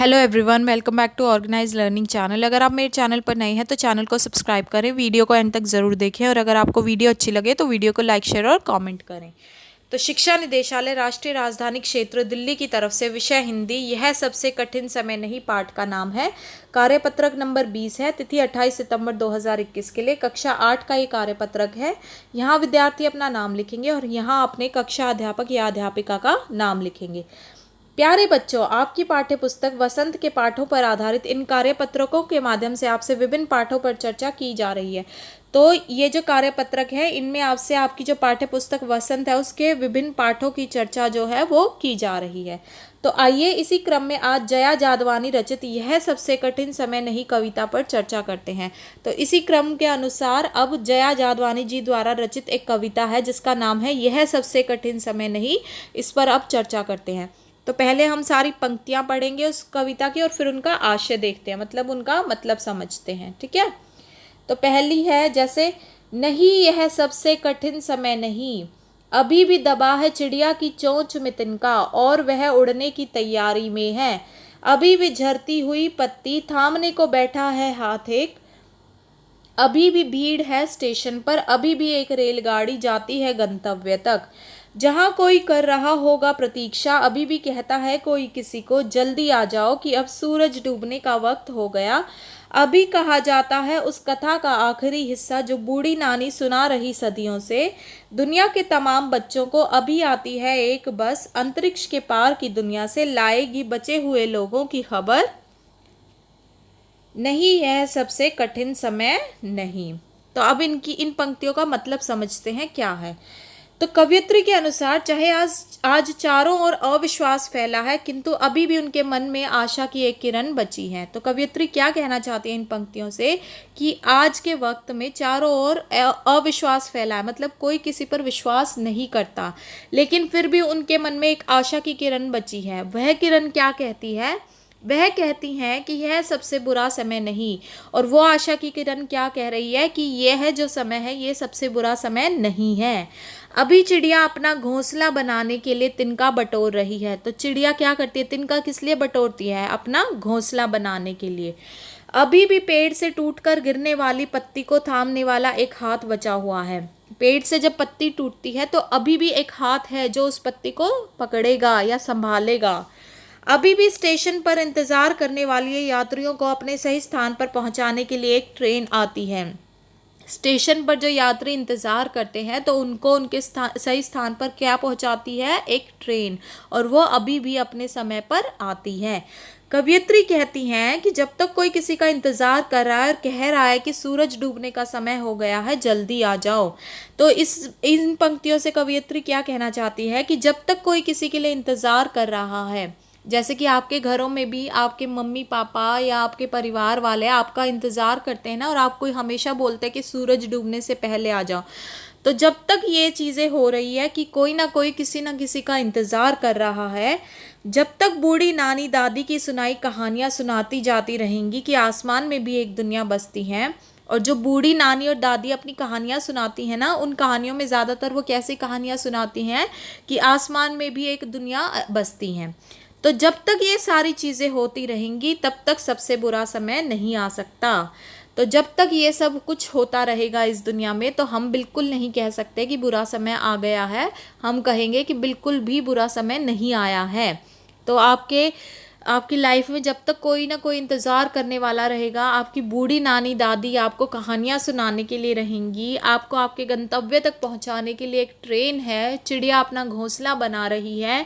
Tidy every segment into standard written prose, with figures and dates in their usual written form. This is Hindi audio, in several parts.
Hello everyone, welcome back to organise learning channel. अगर आप मेरे चैनल पर नए हैं तो चैनल को सब्सक्राइब करें, वीडियो को एंड तक ज़रूर देखें और अगर आपको वीडियो अच्छी लगे तो वीडियो को लाइक शेयर और कमेंट करें। तो शिक्षा निदेशालय राष्ट्रीय राजधानी क्षेत्र दिल्ली की तरफ से विषय हिंदी, यह सबसे कठिन समय नहीं पाठ का नाम है। कार्यपत्रक नंबर 20 है। तिथि 28 सितंबर 2021 के लिए। कक्षा 8 का ये कार्यपत्रक है। यहाँ विद्यार्थी अपना नाम लिखेंगे और यहाँ अपने कक्षा अध्यापक या अध्यापिका का नाम लिखेंगे। प्यारे बच्चों, आपकी पाठ्य पुस्तक वसंत के पाठों पर आधारित इन कार्यपत्रकों के माध्यम से आपसे विभिन्न पाठों पर चर्चा की जा रही है। तो ये जो कार्यपत्रक है, इनमें आपसे आपकी जो पाठ्य पुस्तक वसंत है उसके विभिन्न पाठों की चर्चा जो है वो की जा रही है। तो आइए इसी क्रम में आज जया जादवानी रचित यह सबसे कठिन समय नहीं कविता पर चर्चा करते हैं। तो इसी क्रम के अनुसार अब जया जादवानी जी द्वारा रचित एक कविता है जिसका नाम है यह सबसे कठिन समय नहीं। इस पर अब चर्चा करते हैं। तो पहले हम सारी पंक्तियां पढ़ेंगे उस कविता की और फिर उनका आशय देखते हैं, मतलब उनका मतलब समझते हैं। ठीक है। तो पहली है जैसे, नहीं यह सबसे कठिन समय नहीं, अभी भी दबा है चिड़िया की चोंच में तिनका और वह उड़ने की तैयारी में है। अभी भी झरती हुई पत्ती थामने को बैठा है हाथ एक, अभी भी भीड़ है स्टेशन पर, अभी भी एक रेलगाड़ी जाती है गंतव्य तक। जहाँ कोई कर रहा होगा प्रतीक्षा, अभी भी कहता है कोई किसी को जल्दी आ जाओ कि अब सूरज डूबने का वक्त हो गया। अभी कहा जाता है उस कथा का आखिरी हिस्सा जो बूढ़ी नानी सुना रही सदियों से। दुनिया के तमाम बच्चों को अभी आती है एक बस, अंतरिक्ष के पार की दुनिया से लाएगी बचे हुए लोगों की खबर। नहीं यह सबसे कठिन समय नहीं। तो अब इनकी इन पंक्तियों का मतलब समझते हैं क्या है। तो कवयित्री के अनुसार चाहे आज चारों ओर अविश्वास फैला है किंतु अभी भी उनके मन में आशा की एक किरण बची है। तो कवयित्री क्या कहना चाहती है इन पंक्तियों से कि आज के वक्त में चारों ओर अविश्वास फैला है, मतलब कोई किसी पर विश्वास नहीं करता, लेकिन फिर भी उनके मन में एक आशा की किरण बची है। वह किरण क्या कहती है? वह कहती हैं कि यह सबसे बुरा समय नहीं। और वो आशा की किरण क्या कह रही है कि यह जो समय है ये सबसे बुरा समय नहीं है। अभी चिड़िया अपना घोंसला बनाने के लिए तिनका बटोर रही है। तो चिड़िया क्या करती है? तिनका किस लिए बटोरती है? अपना घोंसला बनाने के लिए। अभी भी पेड़ से टूटकर गिरने वाली पत्ती को थामने वाला एक हाथ बचा हुआ है। पेड़ से जब पत्ती टूटती है तो अभी भी एक हाथ है जो उस पत्ती को पकड़ेगा या संभालेगा। अभी भी स्टेशन पर इंतजार करने वाले यात्रियों को अपने सही स्थान पर पहुंचाने के लिए एक ट्रेन आती है। स्टेशन पर जो यात्री इंतज़ार करते हैं तो उनको उनके सही स्थान पर क्या पहुंचाती है? एक ट्रेन, और वो अभी भी अपने समय पर आती है। कवयित्री कहती हैं कि जब तक कोई किसी का इंतज़ार कर रहा है और कह रहा है कि सूरज डूबने का समय हो गया है, जल्दी आ जाओ। तो इन पंक्तियों से कवयित्री क्या कहना चाहती है कि जब तक कोई किसी के लिए इंतज़ार कर रहा है, जैसे कि आपके घरों में भी आपके मम्मी पापा या आपके परिवार वाले आपका इंतज़ार करते हैं ना, और आपको हमेशा बोलते हैं कि सूरज डूबने से पहले आ जाओ। तो जब तक ये चीज़ें हो रही है कि कोई ना कोई किसी ना किसी का इंतज़ार कर रहा है, जब तक बूढ़ी नानी दादी की सुनाई कहानियाँ सुनाती जाती रहेंगी कि आसमान में भी एक दुनिया बसती है। और जो बूढ़ी नानी और दादी अपनी कहानियाँ सुनाती हैं ना, उन कहानियों में ज़्यादातर वो कैसी कहानियाँ सुनाती हैं कि आसमान में भी एक दुनिया बसती हैं। तो जब तक ये सारी चीज़ें होती रहेंगी तब तक सबसे बुरा समय नहीं आ सकता। तो जब तक ये सब कुछ होता रहेगा इस दुनिया में तो हम बिल्कुल नहीं कह सकते कि बुरा समय आ गया है। हम कहेंगे कि बिल्कुल भी बुरा समय नहीं आया है। तो आपकी लाइफ में जब तक कोई ना कोई इंतज़ार करने वाला रहेगा, आपकी बूढ़ी नानी दादी आपको कहानियाँ सुनाने के लिए रहेंगी, आपको आपके गंतव्य तक पहुँचाने के लिए एक ट्रेन है, चिड़िया अपना घोंसला बना रही है,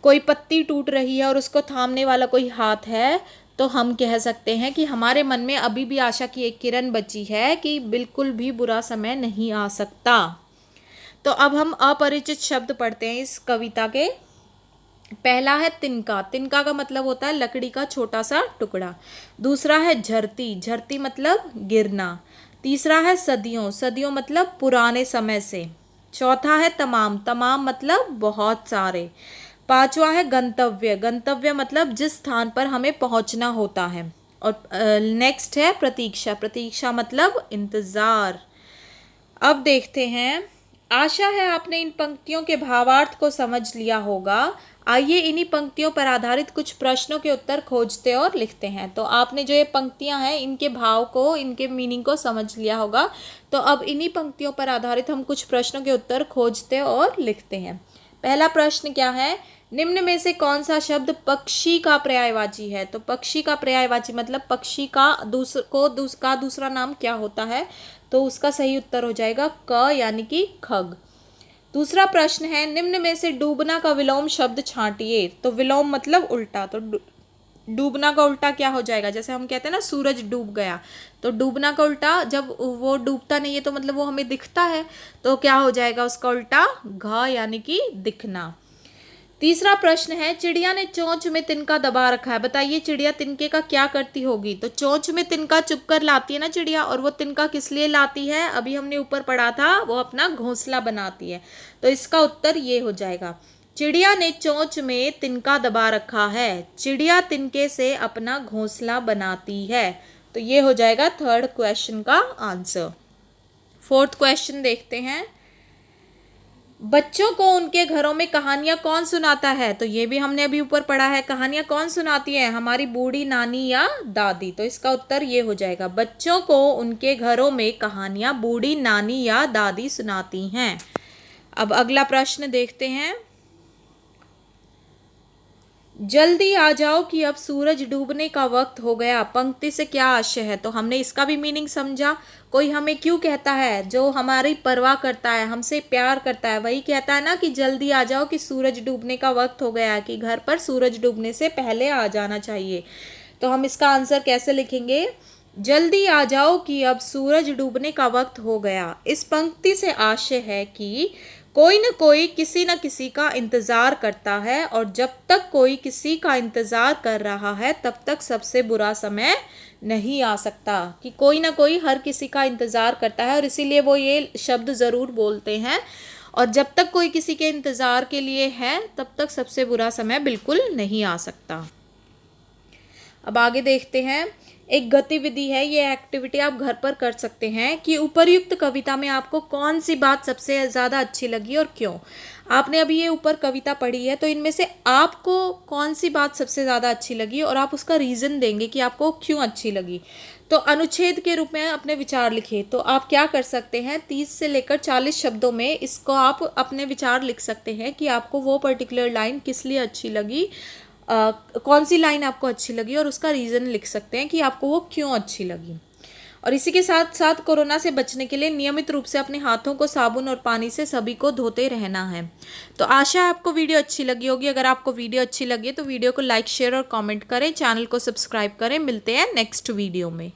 कोई पत्ती टूट रही है और उसको थामने वाला कोई हाथ है, तो हम कह सकते हैं कि हमारे मन में अभी भी आशा की एक किरण बची है कि बिल्कुल भी बुरा समय नहीं आ सकता। तो अब हम अपरिचित शब्द पढ़ते हैं इस कविता के। पहला है तिनका। तिनका का मतलब होता है लकड़ी का छोटा सा टुकड़ा। दूसरा है झरती। झरती मतलब गिरना। तीसरा है सदियों। सदियों मतलब पुराने समय से। चौथा है तमाम। तमाम मतलब बहुत सारे। पांचवा है गंतव्य। गंतव्य मतलब जिस स्थान पर हमें पहुंचना होता है। और नेक्स्ट है प्रतीक्षा। प्रतीक्षा मतलब इंतज़ार। अब देखते हैं आशा है आपने इन पंक्तियों के भावार्थ को समझ लिया होगा। आइए इन्हीं पंक्तियों पर आधारित कुछ प्रश्नों के उत्तर खोजते और लिखते हैं। तो आपने जो ये पंक्तियां हैं इनके भाव को, इनके मीनिंग को समझ लिया होगा। तो अब इन्हीं पंक्तियों पर आधारित हम कुछ प्रश्नों के उत्तर खोजते और लिखते हैं। पहला प्रश्न क्या है, निम्न में से कौन सा शब्द पक्षी का पर्यायवाची है। तो पक्षी का पर्यायवाची मतलब पक्षी का दूसरा नाम क्या होता है, तो उसका सही उत्तर हो जाएगा क यानी कि खग। दूसरा प्रश्न है, निम्न में से डूबना का विलोम शब्द छांटिए। तो विलोम मतलब उल्टा, तो डूबना का उल्टा क्या हो जाएगा, जैसे हम कहते हैं ना सूरज डूब गया, तो डूबना का उल्टा जब वो डूबता नहीं है तो मतलब वो हमें दिखता है, तो क्या हो जाएगा उसका उल्टा घ यानी कि दिखना। तीसरा प्रश्न है, चिड़िया ने चोंच में तिनका दबा रखा है। बताइए चिड़िया तिनके का क्या करती होगी। तो चोंच में तिनका चुपकर लाती है ना चिड़िया, और वो तिनका किस लिए लाती है, अभी हमने ऊपर पढ़ा था, वो अपना घोंसला बनाती है। तो इसका उत्तर ये हो जाएगा, चिड़िया ने चोंच में तिनका दबा रखा है। चिड़िया तिनके से अपना घोंसला बनाती है। तो ये हो जाएगा थर्ड क्वेश्चन का आंसर। फोर्थ क्वेश्चन देखते हैं, बच्चों को उनके घरों में कहानियां कौन सुनाता है। तो ये भी हमने अभी ऊपर पढ़ा है, कहानियां कौन सुनाती है, हमारी बूढ़ी नानी या दादी। तो इसका उत्तर ये हो जाएगा, बच्चों को उनके घरों में कहानियां बूढ़ी नानी या दादी सुनाती हैं। अब अगला प्रश्न देखते हैं, जल्दी आ जाओ कि अब सूरज डूबने का वक्त हो गया। पंक्ति से क्या आशय है। तो हमने इसका भी मीनिंग समझा। कोई हमें क्यों कहता है, जो हमारी परवाह करता है, हमसे प्यार करता है, वही कहता है ना कि जल्दी आ जाओ कि सूरज डूबने का वक्त हो गया, कि घर पर सूरज डूबने से पहले आ जाना चाहिए। तो हम इसका आंसर कैसे लिखेंगे, जल्दी आ जाओ कि अब सूरज डूबने का वक्त हो गया। इस पंक्ति से आशय है कि कोई न कोई किसी न किसी का इंतज़ार करता है, और जब तक कोई किसी का इंतज़ार कर रहा है तब तक सबसे बुरा समय नहीं आ सकता। कि कोई ना कोई हर किसी का इंतज़ार करता है, और इसीलिए वो ये शब्द ज़रूर बोलते हैं। और जब तक कोई किसी के इंतज़ार के लिए है तब तक सबसे बुरा समय बिल्कुल नहीं आ सकता। अब आगे देखते हैं, एक गतिविधि है, ये एक्टिविटी आप घर पर कर सकते हैं कि उपर्युक्त कविता में आपको कौन सी बात सबसे ज़्यादा अच्छी लगी और क्यों। आपने अभी ये ऊपर कविता पढ़ी है, तो इनमें से आपको कौन सी बात सबसे ज़्यादा अच्छी लगी और आप उसका रीज़न देंगे कि आपको क्यों अच्छी लगी। तो अनुच्छेद के रूप में अपने विचार लिखिए। तो आप क्या कर सकते हैं, 30 से लेकर 40 शब्दों में इसको आप अपने विचार लिख सकते हैं कि आपको वो पर्टिकुलर लाइन किस लिए अच्छी लगी, कौन सी लाइन आपको अच्छी लगी, और उसका रीज़न लिख सकते हैं कि आपको वो क्यों अच्छी लगी। और इसी के साथ साथ कोरोना से बचने के लिए नियमित रूप से अपने हाथों को साबुन और पानी से सभी को धोते रहना है। तो आशा है आपको वीडियो अच्छी लगी होगी। अगर आपको वीडियो अच्छी लगी तो वीडियो को लाइक, शेयर और कमेंट करें, चैनल को सब्सक्राइब करें। मिलते हैं नेक्स्ट वीडियो में।